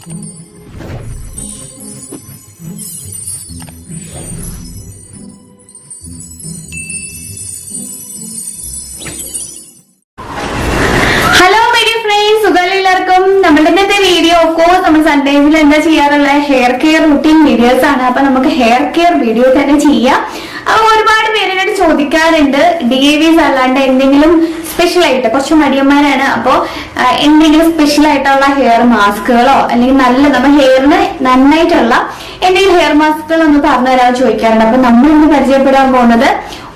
Video നമ്മൾ സൺഡേസിൽ എന്താ ചെയ്യാറുള്ള ഹെയർ കെയർ റൂട്ടീൻ വീഡിയോസ് ആണ്. അപ്പൊ നമുക്ക് ഹെയർ കെയർ വീഡിയോ തന്നെ ചെയ്യാം. അപ്പൊ ഒരുപാട് പേരോട് ചോദിക്കാറുണ്ട് DAVs അല്ലാണ്ട് എന്തെങ്കിലും സ്പെഷ്യൽ ആയിട്ട്, കുറച്ച് മടിയന്മാരാണ്. അപ്പോ എന്തെങ്കിലും സ്പെഷ്യൽ ആയിട്ടുള്ള ഹെയർ മാസ്കുകളോ അല്ലെങ്കിൽ നല്ല നമ്മുടെ ഹെയറിന് നന്നായിട്ടുള്ള എന്തെങ്കിലും ഹെയർ മാസ്കുകൾ ഒന്ന് പറഞ്ഞു തരാൻ ചോദിക്കാറുണ്ട്. അപ്പൊ നമ്മൾ ഇന്ന് പരിചയപ്പെടാൻ പോകുന്നത്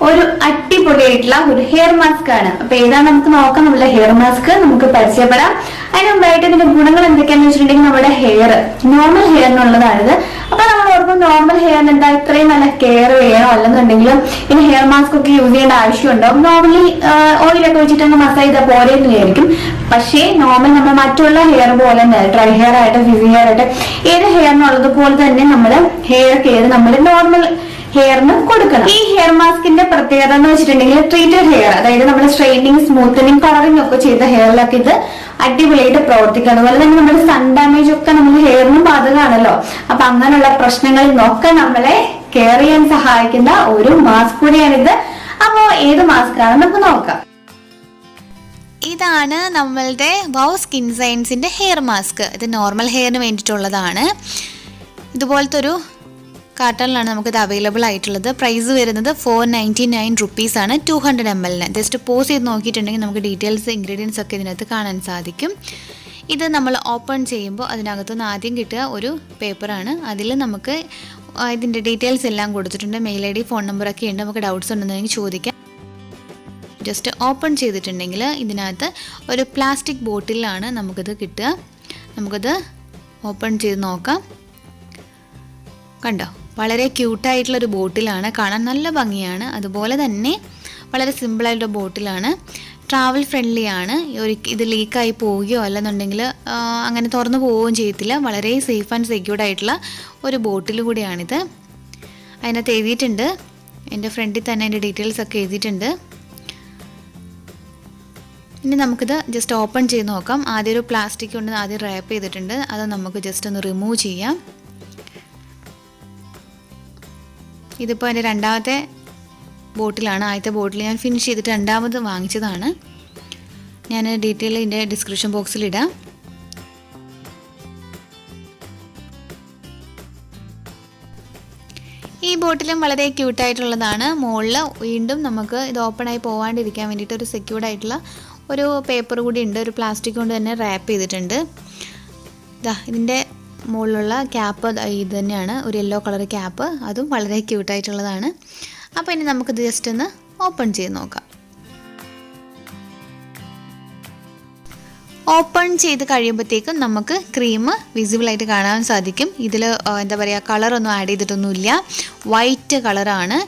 ഒരു അടിപൊളിയായിട്ടുള്ള ഒരു ഹെയർ മാസ്ക് ആണ്. അപ്പൊ ഏതാണ് നമുക്ക് നോക്കാം. നമ്മുടെ ഹെയർ മാസ്ക് നമുക്ക് പരിചയപ്പെടാം. അതിന് മുമ്പായിട്ട് ഇതിന്റെ ഗുണങ്ങൾ എന്തൊക്കെയാന്ന് വെച്ചിട്ടുണ്ടെങ്കിൽ നമ്മുടെ ഹെയർ നോർമൽ ഹെയറിനുള്ളതാണിത്. അപ്പൊ നമ്മൾ ഓർക്കും നോർമൽ ഹെയറിന് എന്താ ഇത്രയും നല്ല കെയർ ചെയ്യണോ അല്ലെന്നുണ്ടെങ്കിലും ഇനി ഹെയർ മാസ്ക് ഒക്കെ യൂസ് ചെയ്യേണ്ട ആവശ്യമുണ്ടോ? നോർമലി ഓയിലൊക്കെ വെച്ചിട്ട് മസാജ് ചെയ്താൽ പോരെ എന്ന് വിചാരിക്കും. പക്ഷേ നോർമൽ നമ്മൾ മറ്റുള്ള ഹെയർ പോലെ തന്നെ ഡ്രൈ ഹെയർ ആയിട്ട് ഫിസി ഹെയർ ആയിട്ട് ഏത് ഹെയറിനുള്ളത് പോലെ തന്നെ നമ്മുടെ ഹെയർ കെയർ നമ്മുടെ നോർമൽ ഹെയറിന് കൊടുക്കണം. ഈ ഹെയർ മാസ്കിന്റെ പ്രത്യേകത എന്ന് വെച്ചിട്ടുണ്ടെങ്കിൽ ട്രീറ്റഡ് ഹെയർ, അതായത് നമ്മൾ സ്ട്രെയിനിങ് സ്മൂത്തനിങ് കളറിംഗ് ഒക്കെ ചെയ്ത ഹെയറിലൊക്കെ ഇത് അടിപൊളിയായിട്ട് പ്രവർത്തിക്കുക. അതുപോലെ തന്നെ നമ്മുടെ സൺ ഡാമേജ് ഒക്കെ നമ്മുടെ ഹെയറിനും ബാധകമാണല്ലോ. അപ്പൊ അങ്ങനെയുള്ള പ്രശ്നങ്ങളിൽ നിന്നൊക്കെ നമ്മളെ കെയർ ചെയ്യാൻ സഹായിക്കുന്ന ഒരു മാസ്ക് കൂടിയാണിത്. അപ്പോ ഏത് മാസ്ക് ആണെന്ന് നമുക്ക് നോക്കാം. ഇതാണ് നമ്മളുടെ വൗ സ്കിൻ സയൻസിന്റെ ഹെയർ മാസ്ക്. ഇത് നോർമൽ ഹെയറിന് വേണ്ടിയിട്ടുള്ളതാണ്. ഇതുപോലത്തെ ഒരു കാർട്ടണിലാണ് നമുക്കിത് അവൈലബിൾ ആയിട്ടുള്ളത്. പ്രൈസ് വരുന്നത് 499 റുപ്പീസാണ് 200 ml. ജസ്റ്റ് പോസ് ചെയ്ത് നോക്കിയിട്ടുണ്ടെങ്കിൽ നമുക്ക് ഡീറ്റെയിൽസ് ഇൻഗ്രീഡിയൻസ് ഒക്കെ ഇതിനകത്ത് കാണാൻ സാധിക്കും. ഇത് നമ്മൾ ഓപ്പൺ ചെയ്യുമ്പോൾ അതിനകത്തുനിന്ന് ആദ്യം കിട്ടുക ഒരു പേപ്പറാണ്. അതിൽ നമുക്ക് ഇതിൻ്റെ ഡീറ്റെയിൽസ് എല്ലാം കൊടുത്തിട്ടുണ്ട്. മെയിൽ ID ഫോൺ നമ്പറൊക്കെ ഉണ്ട്. നമുക്ക് ഡൗട്ട്സ് ഉണ്ടെന്നുണ്ടെങ്കിൽ ചോദിക്കാം. ജസ്റ്റ് ഓപ്പൺ ചെയ്തിട്ടുണ്ടെങ്കിൽ ഇതിനകത്ത് ഒരു പ്ലാസ്റ്റിക് ബോട്ടിലാണ് നമുക്കിത് കിട്ടുക. നമുക്കത് ഓപ്പൺ ചെയ്ത് നോക്കാം. കണ്ടോ, വളരെ ക്യൂട്ടായിട്ടുള്ളൊരു ബോട്ടിലാണ്, കാണാൻ നല്ല ഭംഗിയാണ്. അതുപോലെ തന്നെ വളരെ സിമ്പിളായിട്ടുള്ള ബോട്ടിലാണ്, ട്രാവൽ ഫ്രണ്ട്ലി ആണ്. ഇത് ലീക്കായി പോവുകയോ അല്ലെന്നുണ്ടെങ്കിൽ അങ്ങനെ തുറന്നു പോവുകയും ചെയ്യത്തില്ല. വളരെ സേഫ് ആൻഡ് സെക്യൂർഡ് ആയിട്ടുള്ള ഒരു ബോട്ടിൽ കൂടിയാണിത്. അതിനകത്ത് എഴുതിയിട്ടുണ്ട്, എൻ്റെ ഫ്രണ്ടിൽ തന്നെ അതിൻ്റെ ഡീറ്റെയിൽസ് ഒക്കെ എഴുതിയിട്ടുണ്ട്. ഇനി നമുക്കിത് ജസ്റ്റ് ഓപ്പൺ ചെയ്ത് നോക്കാം. ആദ്യം ഒരു പ്ലാസ്റ്റിക് കൊണ്ട് ആദ്യം റാപ്പ് ചെയ്തിട്ടുണ്ട്. അത് നമുക്ക് ജസ്റ്റ് ഒന്ന് റിമൂവ് ചെയ്യാം. ഇതിപ്പോൾ എൻ്റെ രണ്ടാമത്തെ ബോട്ടിലാണ്. ആദ്യത്തെ ബോട്ടിൽ ഞാൻ ഫിനിഷ് ചെയ്തിട്ട് രണ്ടാമത് വാങ്ങിച്ചതാണ്. ഞാൻ ഡീറ്റെയിൽ ഇതിൻ്റെ ഡിസ്ക്രിപ്ഷൻ ബോക്സിൽ ഇടാം. ഈ ബോട്ടിലും വളരെ ക്യൂട്ടായിട്ടുള്ളതാണ്. മുകളിൽ വീണ്ടും നമുക്ക് ഇത് ഓപ്പണായി പോകാണ്ടിരിക്കാൻ വേണ്ടിയിട്ട് ഒരു സെക്യൂർഡ് ആയിട്ടുള്ള ഒരു പേപ്പർ കൂടി ഉണ്ട്. ഒരു പ്ലാസ്റ്റിക് കൊണ്ട് തന്നെ റാപ്പ് ചെയ്തിട്ടുണ്ട്. ഇതിൻ്റെ മുകളിലുള്ള ക്യാപ്പ് ഇത് തന്നെയാണ്, ഒരു യെല്ലോ കളർ ക്യാപ്പ്. അതും വളരെ ക്യൂട്ടായിട്ടുള്ളതാണ്. അപ്പോൾ ഇനി നമുക്കിത് ജസ്റ്റ് ഒന്ന് ഓപ്പൺ ചെയ്ത് നോക്കാം. ഓപ്പൺ ചെയ്ത് കഴിയുമ്പോഴത്തേക്കും നമുക്ക് ക്രീം വിസിബിളായിട്ട് കാണാൻ സാധിക്കും. ഇതിൽ എന്താ പറയുക, കളറൊന്നും ആഡ് ചെയ്തിട്ടൊന്നുമില്ല. വൈറ്റ് കളറാണ്.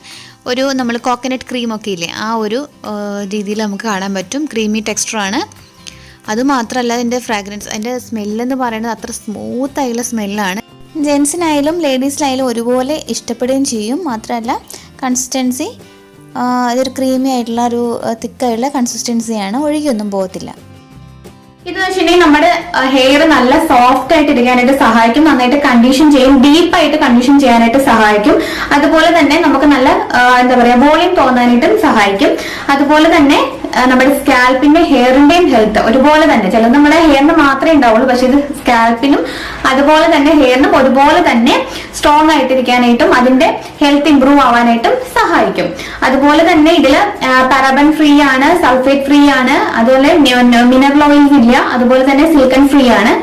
ഒരു നമ്മൾ കോക്കനട്ട് ക്രീമൊക്കെ ഇല്ലേ, ആ ഒരു രീതിയിൽ നമുക്ക് കാണാൻ പറ്റും. ക്രീമി ടെക്സ്ചറാണ്. അതുമാത്രമല്ല അതിൻ്റെ ഫ്രാഗ്രൻസ്, അതിൻ്റെ സ്മെല്ലെന്ന് പറയുന്നത് അത്ര സ്മൂത്തായുള്ള സ്മെല്ലാണ്. ജെൻസിനായാലും ലേഡീസിനായാലും ഒരുപോലെ ഇഷ്ടപ്പെടുകയും ചെയ്യും. മാത്രമല്ല കൺസിസ്റ്റൻസി അതൊരു ക്രീമി ആയിട്ടുള്ള ഒരു തിക്കായിട്ടുള്ള കൺസിസ്റ്റൻസിയാണ്, ഒഴുകിയൊന്നും പോകത്തില്ല. ഇതെന്ന് വെച്ചിട്ടുണ്ടെങ്കിൽ നമ്മുടെ ഹെയർ നല്ല സോഫ്റ്റ് ആയിട്ട് ഇരിക്കാനായിട്ട് സഹായിക്കും. നന്നായിട്ട് കണ്ടീഷൻ ചെയ്യും, ഡീപ്പായിട്ട് കണ്ടീഷൻ ചെയ്യാനായിട്ട് സഹായിക്കും. അതുപോലെ തന്നെ നമുക്ക് നല്ല എന്താ പറയാ വോളിയം തോന്നാനായിട്ടും സഹായിക്കും. അതുപോലെ തന്നെ നമ്മുടെ സ്കാൽപ്പിന്റെ ഹെയറിന്റെയും ഹെൽത്ത് ഒരുപോലെ തന്നെ, ചിലത് നമ്മുടെ ഹെയറിന് മാത്രമേ ഉണ്ടാവുള്ളൂ, പക്ഷെ ഇത് സ്കാൽപ്പിനും അതുപോലെ തന്നെ ഹെയറിനും ഒരുപോലെ തന്നെ സ്ട്രോങ് ആയിട്ടിരിക്കാനായിട്ടും അതിന്റെ ഹെൽത്ത് ഇംപ്രൂവ് ആവാനായിട്ടും സഹായിക്കും. അതുപോലെ തന്നെ ഇതില് പാരബൻ ഫ്രീ ആണ്, സൾഫേറ്റ് ഫ്രീ ആണ്, അതുപോലെ മിനറൽ ഓയിൽസ് ഇല്ല, അതുപോലെ തന്നെ സിലിക്കൺ ഫ്രീ ആണ്.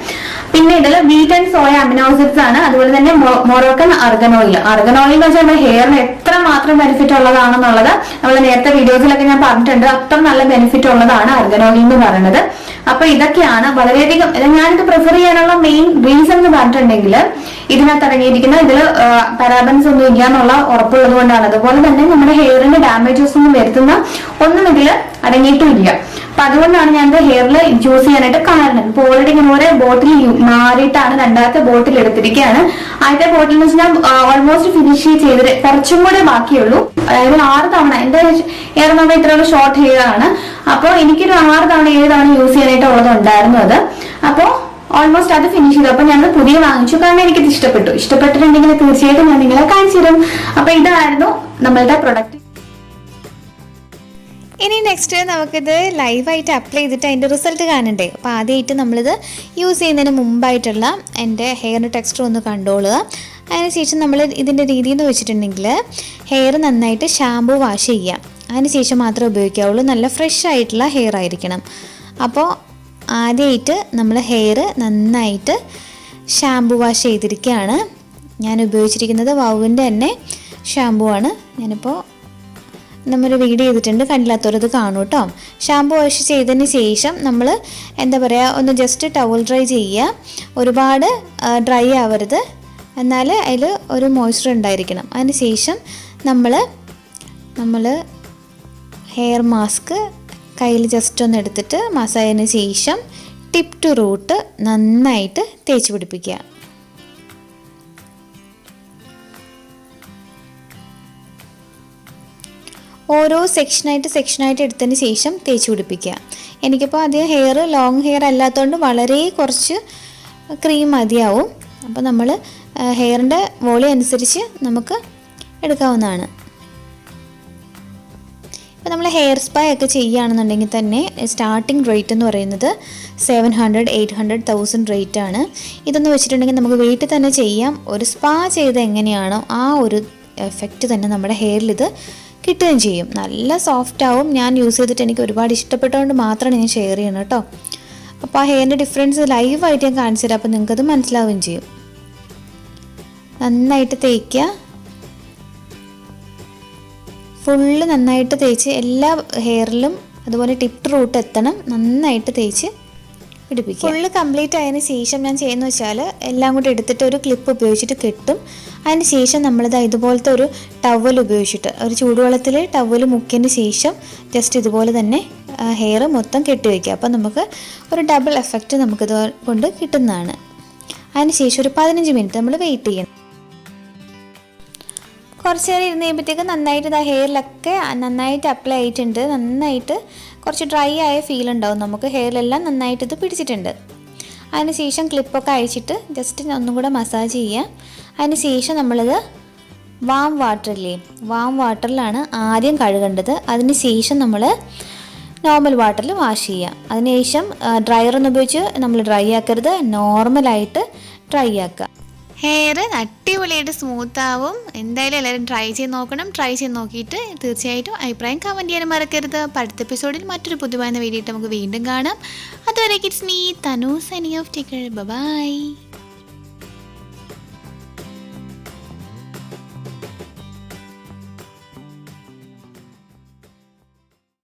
പിന്നെ ഇതിൽ wheat and soya amino acids ആണ്. അതുപോലെ തന്നെ Moroccan argan oil. Argan oil എന്ന് വെച്ചാൽ നമ്മുടെ ഹെയറിന് എത്ര മാത്രം ബെനിഫിറ്റ് ഉള്ളതാണെന്നുള്ളത് നമ്മൾ നേരത്തെ വീഡിയോസിലൊക്കെ ഞാൻ പറഞ്ഞിട്ടുണ്ട്. അത്ര നല്ല ബെനിഫിറ്റ് ഉള്ളതാണ് അർഗൻ ഓയിൽ എന്ന് പറയുന്നത്. അപ്പൊ ഇതൊക്കെയാണ് വളരെയധികം ഞാനിത് പ്രിഫർ ചെയ്യാനുള്ള മെയിൻ റീസൺ എന്ന് പറഞ്ഞിട്ടുണ്ടെങ്കിൽ ഇതിനകത്ത് അടങ്ങിയിരിക്കുന്ന ഇതിൽ പാരാബൻസ് ഒന്നും ഇല്ല എന്നുള്ള ഉറപ്പുള്ളത് കൊണ്ടാണ്. അതുപോലെ തന്നെ നമ്മുടെ ഹെയറിന് ഡാമേജസ് ഒന്നും വരുത്തുന്ന ഒന്നും ഇതിൽ അടങ്ങിയിട്ടുമില്ല. അപ്പൊ അതുകൊണ്ടാണ് ഞാൻ ഹെയറിൽ യൂസ് ചെയ്യാനായിട്ട് കാരണം. ഇപ്പൊ ഓൾറെഡി ഇങ്ങനെ ഓരോ ബോട്ടിൽ മാറിയിട്ടാണ് രണ്ടാമത്തെ ബോട്ടിൽ എടുത്തിരിക്കുകയാണ്. ആദ്യത്തെ ബോട്ടിൽ എന്ന് വെച്ചാൽ ഓൾമോസ്റ്റ് ഫിനിഷ് ചെയ്തിട്ട് കുറച്ചും കൂടെ ബാക്കിയുള്ളൂ. അതായത് 6 തവണ എന്റെ ഹെയർ എന്ന് പറഞ്ഞാൽ ഇത്രയുള്ള ഷോർട്ട് ഹെയർ ആണ്. അപ്പോൾ എനിക്കൊരു 6 തവണ 7 തവണ യൂസ് ചെയ്യാനായിട്ട് ഉള്ളത് ഉണ്ടായിരുന്നു അത്. അപ്പോൾ ഓൾമോസ്റ്റ് അത് ഫിനിഷ് ചെയ്തു. അപ്പൊ ഞാൻ പുതിയ വാങ്ങിച്ചു, കാരണം എനിക്കിത് ഇഷ്ടപ്പെട്ടിട്ടുണ്ടെങ്കിൽ തീർച്ചയായിട്ടും ഞാൻ നിങ്ങളെ കാണിച്ചു തരും. അപ്പൊ ഇതായിരുന്നു നമ്മളുടെ പ്രൊഡക്റ്റ്. ഇനി നെക്സ്റ്റ് നമുക്കിത് ലൈവായിട്ട് അപ്ലൈ ചെയ്തിട്ട് അതിൻ്റെ റിസൾട്ട് കാണണ്ടേ. അപ്പോൾ ആദ്യമായിട്ട് നമ്മളിത് യൂസ് ചെയ്യുന്നതിന് മുമ്പായിട്ടുള്ള എൻ്റെ ഹെയറിൻ്റെ ടെക്സ്ചർ ഒന്ന് കണ്ടോളുക. അതിനുശേഷം നമ്മൾ ഇതിൻ്റെ രീതി എന്ന് വെച്ചിട്ടുണ്ടെങ്കിൽ ഹെയർ നന്നായിട്ട് ഷാമ്പു വാഷ് ചെയ്യാം. അതിനുശേഷം മാത്രമേ ഉപയോഗിക്കാവുള്ളൂ. നല്ല ഫ്രഷ് ആയിട്ടുള്ള ഹെയർ ആയിരിക്കണം. അപ്പോൾ ആദ്യമായിട്ട് നമ്മൾ ഹെയർ നന്നായിട്ട് ഷാമ്പു വാഷ് ചെയ്തിരിക്കുകയാണ്. ഞാൻ ഉപയോഗിച്ചിരിക്കുന്നത് വൗവിൻ്റെ തന്നെ ഷാമ്പു ആണ്. ഞാനിപ്പോൾ നമ്മൾ വീഡിയോ ചെയ്തിട്ടുണ്ട്, കണ്ടില്ലാത്തവരത് കാണൂ കേട്ടോ. ഷാമ്പു വാഷ് ചെയ്തതിന് ശേഷം നമ്മൾ എന്താ പറയുക, ഒന്ന് ജസ്റ്റ് ടവൽ ഡ്രൈ ചെയ്യുക. ഒരുപാട് ഡ്രൈ ആവരുത്, എന്നാൽ അതിൽ ഒരു മോയ്സ്ചർ ഉണ്ടായിരിക്കണം. അതിന് ശേഷം നമ്മൾ ഹെയർ മാസ്ക് കയ്യിൽ ജസ്റ്റ് ഒന്ന് എടുത്തിട്ട് മസാജിന് ശേഷം ടിപ്പ് ടു റൂട്ട് നന്നായിട്ട് തേച്ച് പിടിപ്പിക്കുക. ഓരോ സെക്ഷനായിട്ട് എടുത്തതിന് ശേഷം തേച്ച് പിടിപ്പിക്കുക. എനിക്കിപ്പോൾ അധികം ഹെയർ ലോങ് ഹെയർ അല്ലാത്തതുകൊണ്ട് വളരെ കുറച്ച് ക്രീം മതിയാവും. അപ്പോൾ നമ്മൾ ഹെയറിൻ്റെ വോളിയം അനുസരിച്ച് നമുക്ക് എടുക്കാവുന്നതാണ്. ഇപ്പോൾ നമ്മൾ ഹെയർ സ്പാ ഒക്കെ ചെയ്യുകയാണെന്നുണ്ടെങ്കിൽ തന്നെ സ്റ്റാർട്ടിംഗ് റേറ്റ് എന്ന് പറയുന്നത് 700, 800, 1000 റേറ്റ് ആണ്. ഇതെന്ന് വെച്ചിട്ടുണ്ടെങ്കിൽ നമുക്ക് വീട്ടിൽ തന്നെ ചെയ്യാം. ഒരു സ്പാ ചെയ്ത് എങ്ങനെയാണോ ആ ഒരു എഫക്റ്റ് തന്നെ നമ്മുടെ ഹെയറിൽ ഇത് കിട്ടുകയും ചെയ്യും. നല്ല സോഫ്റ്റ് ആവും. ഞാൻ യൂസ് ചെയ്തിട്ട് എനിക്ക് ഒരുപാട് ഇഷ്ടപ്പെട്ടതുകൊണ്ട് മാത്രമാണ് ഞാൻ ഷെയർ ചെയ്യണം കേട്ടോ. അപ്പോൾ ആ ഹെയറിൻ്റെ ഡിഫറൻസ് ലൈവായിട്ട് ഞാൻ കാണിച്ചു തരാം. അപ്പോൾ നിങ്ങൾക്കത് മനസ്സിലാവുകയും ചെയ്യും. നന്നായിട്ട് തേക്കുക, ഫുള്ള് നന്നായിട്ട് തേച്ച് എല്ലാ ഹെയറിലും അതുപോലെ ടിപ്പ് റൂട്ട് എത്തണം. നന്നായിട്ട് തേച്ച് പിടിപ്പിക്കുക. ഫുള്ള് കംപ്ലീറ്റ് ആയതിന് ശേഷം ഞാൻ ചെയ്യുന്നത് വെച്ചാൽ എല്ലാം കൂടി എടുത്തിട്ട് ഒരു ക്ലിപ്പ് ഉപയോഗിച്ചിട്ട് കെട്ടും. അതിന് ശേഷം നമ്മളിത് ഇതുപോലത്തെ ഒരു ടവൽ ഉപയോഗിച്ചിട്ട് ഒരു ചൂടുവെള്ളത്തിൽ ടവൽ മുക്കിയതിന് ശേഷം ജസ്റ്റ് ഇതുപോലെ തന്നെ ഹെയർ മൊത്തം കെട്ടി വയ്ക്കുക. അപ്പോൾ നമുക്ക് ഒരു ഡബിൾ എഫക്റ്റ് നമുക്കിത് കൊണ്ട് കിട്ടുന്നതാണ്. അതിന് ശേഷം ഒരു 15 മിനിറ്റ് നമ്മൾ വെയിറ്റ് ചെയ്യണം. കുറച്ച് നേരം ഇരുന്ന് കഴിയുമ്പോഴത്തേക്ക് നന്നായിട്ട് ഹെയറിലൊക്കെ നന്നായിട്ട് അപ്ലൈ ആയിട്ടുണ്ട്. നന്നായിട്ട് കുറച്ച് ഡ്രൈ ആയ ഫീൽ ഉണ്ടാവും നമുക്ക്. ഹെയറിലെല്ലാം നന്നായിട്ട് ഇത് പിടിച്ചിട്ടുണ്ട്. അതിന് ശേഷം ക്ലിപ്പൊക്കെ അഴിച്ചിട്ട് ജസ്റ്റ് ഒന്നും കൂടെ മസാജ് ചെയ്യുക. അതിന് ശേഷം നമ്മളിത് വാം വാട്ടറിലാണ് ആദ്യം കഴുകേണ്ടത്. അതിന് ശേഷം നമ്മൾ നോർമൽ വാട്ടറിൽ വാഷ് ചെയ്യുക. അതിനുശേഷം ഡ്രയറൊന്നും ഉപയോഗിച്ച് നമ്മൾ ഡ്രൈ ആക്കരുത്, നോർമലായിട്ട് ഡ്രൈ ആക്കുക. ഹെയർ അടിപൊളിയായിട്ട് സ്മൂത്ത് ആവും. എന്തായാലും എല്ലാവരും ട്രൈ ചെയ്ത് നോക്കണം. ട്രൈ ചെയ്ത് നോക്കിയിട്ട് തീർച്ചയായിട്ടും അഭിപ്രായം കമൻറ്റ് ചെയ്യാനും മറക്കരുത്. അപ്പോൾ അടുത്ത എപ്പിസോഡിൽ മറ്റൊരു പുതുമായ വീഡിയോ നമുക്ക് വീണ്ടും കാണാം. അതുവരെ it's me Thanu signing off. Take care. By.